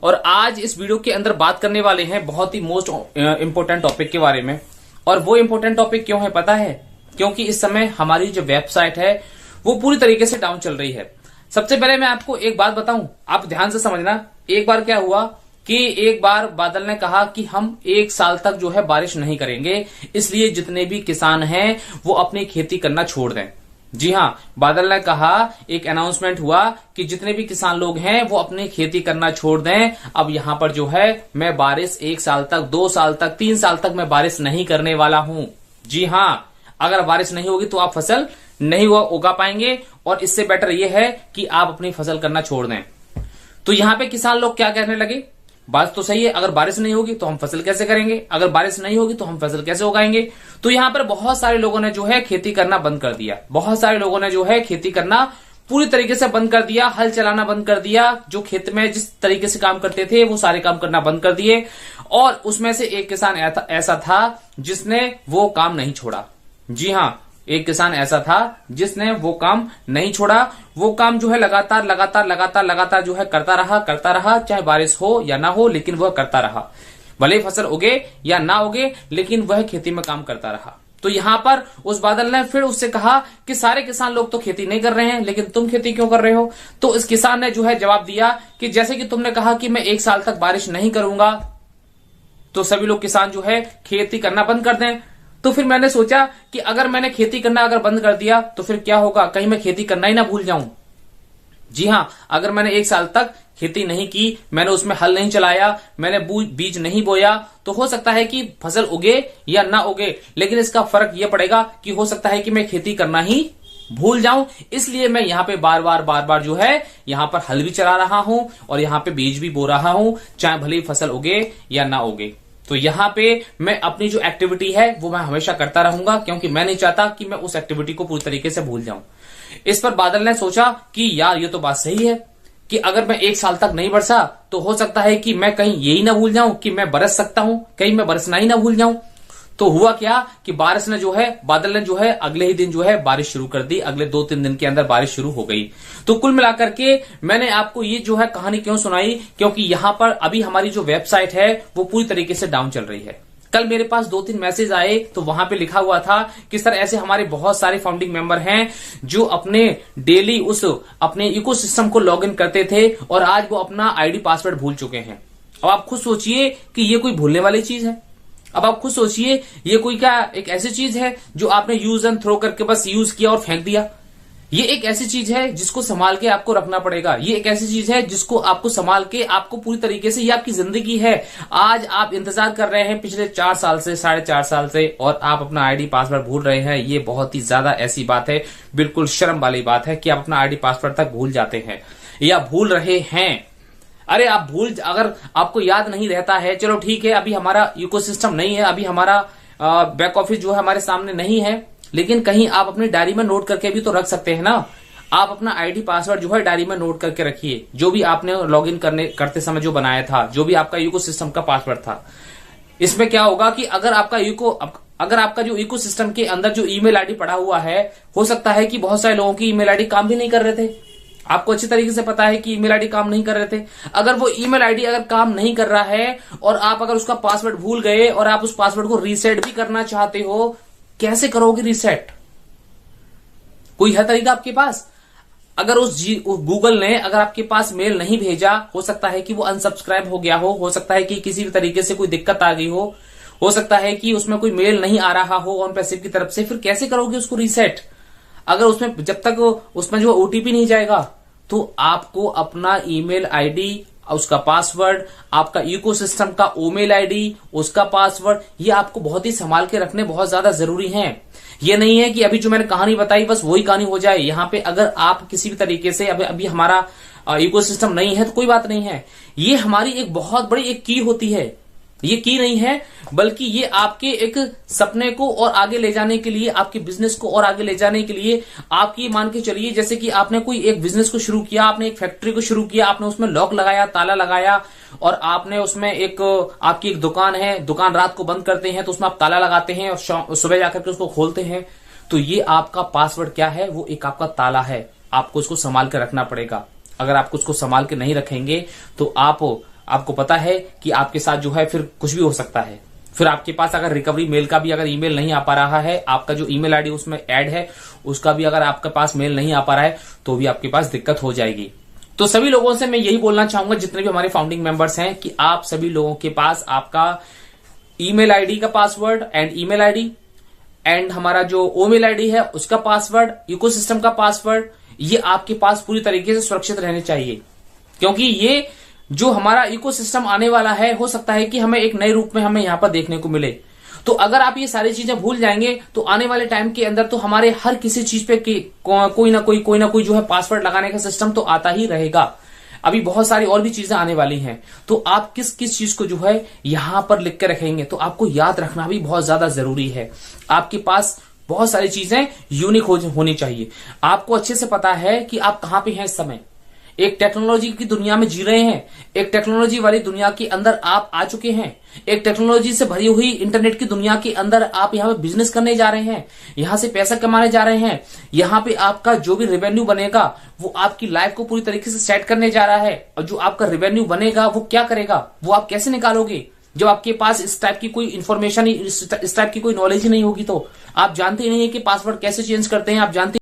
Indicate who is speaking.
Speaker 1: और आज इस वीडियो के अंदर बात करने वाले हैं बहुत ही मोस्ट इंपोर्टेंट टॉपिक के बारे में। और वो इंपोर्टेंट टॉपिक क्यों है पता है? क्योंकि इस समय हमारी जो वेबसाइट है वो पूरी तरीके से डाउन चल रही है। सबसे पहले मैं आपको एक बात बताऊं, आप ध्यान से समझना। एक बार क्या हुआ कि एक बार बादल ने कहा कि हम 1 साल तक जो है बारिश नहीं करेंगे, इसलिए जितने भी किसान हैं वो अपनी खेती करना छोड़ दें। जी हां, बादल ने कहा, एक अनाउंसमेंट हुआ कि जितने भी किसान लोग हैं वो अपनी खेती करना छोड़ दें। अब यहां पर जो है मैं बारिश 1 साल तक, 2 साल तक, 3 साल तक मैं बारिश नहीं करने वाला हूं। जी हां, अगर बारिश नहीं होगी तो आप फसल नहीं उगा पाएंगे और इससे बेटर यह है कि आप अपनी फसल करना छोड़ दें। तो यहां पे किसान लोग क्या कहने लगे, बात तो सही है, अगर बारिश नहीं होगी तो हम फसल कैसे करेंगे, अगर बारिश नहीं होगी तो हम फसल कैसे उगाएंगे। तो यहां पर बहुत सारे लोगों ने जो है खेती करना बंद कर दिया। बहुत सारे लोगों ने जो है खेती करना पूरी तरीके से बंद कर दिया, हल चलाना बंद कर दिया। जो खेत में जिस तरीके से काम करते थे वो सारे काम करना बंद कर दिए। और उसमें से एक किसान ऐसा था जिसने वो काम नहीं छोड़ा। जी हां, एक किसान ऐसा था जिसने वो काम नहीं छोड़ा। वो काम जो है लगातार जो है करता रहा, चाहे बारिश हो या ना हो, लेकिन वह करता रहा। भले फसल उगे या ना उगे, लेकिन वह खेती में काम करता रहा। तो यहां पर उस बादल ने फिर उससे कहा कि सारे किसान लोग तो खेती नहीं कर रहे हैं, लेकिन तुम खेती क्यों कर रहे हो? तो इस किसान ने जो है जवाब दिया कि जैसे कि तुमने कहा कि मैं 1 साल तक बारिश नहीं करूंगा, तो सभी लोग किसान जो है खेती करना बंद कर दें। तो फिर मैंने सोचा कि अगर मैंने खेती करना अगर बंद कर दिया तो फिर क्या होगा, कहीं मैं खेती करना ही ना भूल जाऊं। जी हां, अगर मैंने 1 साल तक खेती नहीं की, मैंने उसमें हल नहीं चलाया, मैंने बीज नहीं बोया, तो हो सकता है कि फसल उगे या ना उगे, लेकिन इसका फर्क यह पड़ेगा कि हो सकता है कि मैं खेती करना ही भूल जाऊं। इसलिए मैं यहां पे बार बार जो है यहां पर हल भी चला रहा हूं और यहां पे बीज भी बो रहा हूं, चाहे भले ही फसल उगे या ना उगे। तो यहां पे मैं अपनी जो एक्टिविटी है वो मैं हमेशा करता रहूंगा, क्योंकि मैं नहीं चाहता कि मैं उस एक्टिविटी को पूरी तरीके से भूल जाऊं। इस पर बादल ने सोचा कि यार ये तो बात सही है कि अगर मैं 1 साल तक नहीं बरसा तो हो सकता है कि मैं कहीं यही ना भूल जाऊं कि मैं बरस सकता हूं, कहीं मैं बरसना ही ना भूल जाऊं। तो हुआ क्या कि बारिश ने जो है, बादल ने जो है अगले ही दिन जो है बारिश शुरू कर दी। अगले 2-3 दिन के अंदर बारिश शुरू हो गई। तो कुल मिलाकर के मैंने आपको ये जो है कहानी क्यों सुनाई, क्योंकि यहां पर अभी हमारी जो वेबसाइट है वो पूरी तरीके से डाउन चल रही है। कल मेरे पास 2-3 मैसेज आए तो वहां पे लिखा हुआ था कि सर ऐसे हमारे बहुत सारे फाउंडिंग मेंबर हैं जो अपने डेली उस अपने इकोसिस्टम को लॉगिन करते थे और आज वो अपना आईडी पासवर्ड भूल चुके हैं। अब आप खुद सोचिए कि ये कोई भूलने वाली चीज है। अब आप खुद सोचिए, ये कोई क्या एक ऐसी चीज है जो आपने यूज एंड थ्रो करके बस यूज किया और फेंक दिया? ये एक ऐसी चीज है जिसको संभाल के आपको रखना पड़ेगा। ये एक ऐसी चीज है जिसको आपको संभाल के आपको पूरी तरीके से, ये आपकी जिंदगी है। आज आप इंतजार कर रहे हैं पिछले 4 साल से, 4.5 साल से, और आप अपना आईडी पासवर्ड भूल रहे हैं। ये बहुत ही ज्यादा ऐसी बात है, बिल्कुल शर्म वाली बात है कि आप अपना आईडी पासवर्ड तक भूल जाते हैं या भूल रहे हैं। अरे आप अगर आपको याद नहीं रहता है, चलो ठीक है, अभी हमारा इकोसिस्टम नहीं है, अभी हमारा बैक ऑफिस जो है हमारे सामने नहीं है, लेकिन कहीं आप अपनी डायरी में नोट करके भी तो रख सकते हैं ना। आप अपना आईडी पासवर्ड जो है डायरी में नोट करके रखिए, जो भी आपने लॉगिन करते समय जो बनाया था, जो भी आपका इकोसिस्टम का पासवर्ड था। इसमें क्या होगा कि अगर आपका जो इकोसिस्टम के अंदर जो ईमेल आईडी पड़ा हुआ है, हो सकता है कि बहुत सारे लोगों की ईमेल आईडी काम भी नहीं कर रहे थे। आपको अच्छी तरीके से पता है कि ईमेल आईडी काम नहीं कर रहे थे। अगर वो ईमेल आईडी अगर काम नहीं कर रहा है और आप अगर उसका पासवर्ड भूल गए और आप उस पासवर्ड को रीसेट भी करना चाहते हो, कैसे करोगे रीसेट? कोई है तरीका आपके पास? अगर उस गूगल ने अगर आपके पास मेल नहीं भेजा, हो सकता है कि वो अनसब्सक्राइब हो गया हो सकता है कि किसी भी तरीके से कोई दिक्कत आ गई हो सकता है कि उसमें कोई मेल नहीं आ रहा हो ऑन पैसिव की तरफ से, फिर कैसे करोगे उसको रीसेट? अगर उसमें जब तक उसमें जो ओटीपी नहीं जाएगा, तो आपको अपना ईमेल आईडी, उसका पासवर्ड, आपका इकोसिस्टम का ईमेल आईडी, उसका पासवर्ड, ये आपको बहुत ही संभाल के रखने बहुत ज्यादा जरूरी हैं। ये नहीं है कि अभी जो मैंने कहानी बताई बस वही कहानी हो जाए। यहाँ पे अगर आप किसी भी तरीके से अभी हमारा इकोसिस्टम नहीं है तो कोई बात नहीं है। ये हमारी एक बहुत बड़ी एक की होती है। ये की नहीं है, बल्कि ये आपके एक सपने को और आगे ले जाने के लिए, आपके बिजनेस को और आगे ले जाने के लिए, आपकी मान के चलिए जैसे कि आपने कोई एक बिजनेस को शुरू किया, आपने एक फैक्ट्री को शुरू किया, आपने उसमें लॉक लगाया, ताला लगाया, और आपने उसमें आपकी एक दुकान है, दुकान रात को बंद करते हैं तो उसमें आप ताला लगाते हैं और सुबह जाकर के उसको खोलते हैं। तो ये आपका पासवर्ड क्या है? वो एक आपका ताला है। आपको उसको संभाल के रखना पड़ेगा। अगर आप उसको संभाल के नहीं रखेंगे तो आप आपको पता है कि आपके साथ जो है फिर कुछ भी हो सकता है। फिर आपके पास अगर रिकवरी मेल का भी अगर ईमेल नहीं आ पा रहा है, आपका जो ईमेल आईडी उसमें ऐड है उसका भी अगर आपके पास मेल नहीं आ पा रहा है, तो भी आपके पास दिक्कत हो जाएगी। तो सभी लोगों से मैं यही बोलना चाहूंगा, जितने भी हमारे फाउंडिंग मेंबर्स हैं, कि आप सभी लोगों के पास आपका ईमेल आईडी का password and email ID and हमारा जो ओमेल आईडी है उसका पासवर्ड, इकोसिस्टम का पासवर्ड, ये आपके पास पूरी तरीके से सुरक्षित रहने चाहिए। क्योंकि ये जो हमारा इकोसिस्टम आने वाला है, हो सकता है कि हमें एक नए रूप में हमें यहां पर देखने को मिले। तो अगर आप ये सारी चीजें भूल जाएंगे तो आने वाले टाइम के अंदर तो हमारे हर किसी चीज पे कोई ना कोई जो है पासवर्ड लगाने का सिस्टम तो आता ही रहेगा। अभी बहुत सारी और भी चीजें आने वाली हैं, तो आप किस किस चीज को जो है यहां पर लिख के रखेंगे, तो आपको याद रखना भी बहुत ज्यादा जरूरी है। आपके पास बहुत सारी चीजें यूनिक होनी चाहिए। आपको अच्छे से पता है कि आप कहां पे हैं इस समय। एक टेक्नोलॉजी की दुनिया में जी रहे हैं, एक टेक्नोलॉजी वाली दुनिया के अंदर आप आ चुके हैं, एक टेक्नोलॉजी से भरी हुई इंटरनेट की दुनिया के अंदर आप यहाँ पे बिजनेस करने जा रहे हैं, यहां से पैसा कमाने जा रहे हैं। यहाँ पे आपका जो भी रेवेन्यू बनेगा वो आपकी लाइफ को पूरी तरीके से सेट करने जा रहा है। और जो आपका रेवेन्यू बनेगा वो क्या करेगा, वो आप कैसे निकालोगे, जब आपके पास इस टाइप की कोई इन्फॉर्मेशन, इस टाइप की कोई नॉलेज ही नहीं होगी। तो आप जानते ही नहीं है कि पासवर्ड कैसे चेंज करते हैं, आप जानते